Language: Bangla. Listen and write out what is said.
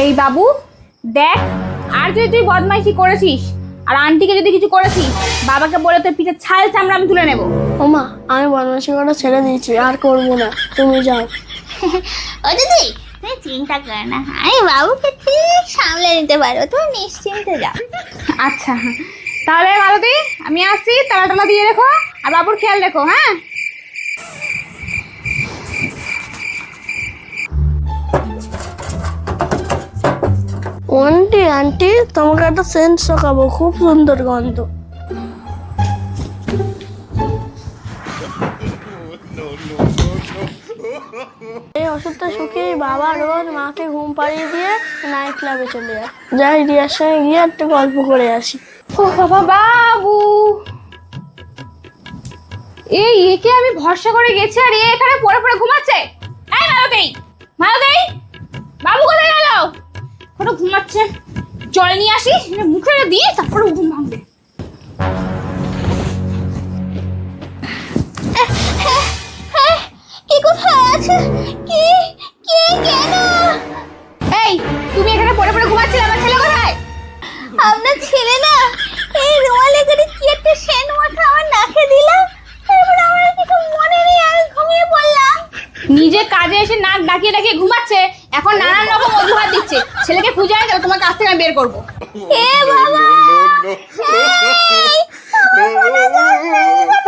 এই বাবু দেখ, আর যদি তুই বদমাইশি করেছিস আর আন্টিকে যদি কিছু করেছিস, বাবাকে বলে তোর পিঠে ছাল চামড়া আমি তুলে নেবো। ওমা, আমি বদমাশি করা ছেড়ে দিয়েছি, আর করবো না, তুমি যাও। ও দিদি, তুমি চিন্তা করো না, আমি বাবুকে ঠিক সামলে নিতে পারবো, তুমি নিশ্চিন্তে যাও। আচ্ছা তাহলে মালতী, আমি আসছি, তালা টালা দিয়ে রেখো আর বাবুর খেয়াল রেখো। হ্যাঁ, আন্টি আন্টি, তোমাকে একটা সেন্ট শোকাবো, খুব সুন্দর গন্ধ। এই ওষুধটা শুকিয়ে বাবা রোজ মাকে ঘুম পাড়িয়ে দিয়ে নাইট ক্লাবে চলে যায়। যাই রিয়ার সঙ্গে গিয়ে একটা গল্প করে আসি। ও বাবা, বাবু এই একে আমি ভরসা করে গেছি আর এ এখানে পড়ে পড়ে ঘুমাচ্ছে। এই মালতী, মালতী, বাবু কোথায় গেল? কোনো ঘুমাচ্ছে, জল নিয়ে আসি, মুখে দিয়ে তারপরে ঘুম ভাঙবে। কি কোথায় আছে? কি কে কেন? এই তুমি এখানে পড়ে পড়ে ঘুমাচ্ছিলে, আমার ছেলে কোথায়? আপনার ছেলে না, এই রুমালে করে কি একটা সেন্ট মাখা আমার নাকে দিলাম, তারপর আমার আর কিছু মনে নেই, আমি ঘুমিয়ে পড়লাম। নিজে কাজে এসে নাক ডাকিয়ে ডাকিয়ে ঘুমাচ্ছে, এখন নানান রকম অজুহাত দিচ্ছে। ছেলেকে খুঁজে আয়, তাহলে তোমার কাছ থেকে আমি বের করবো। এ বাবা, এই, আমার মনে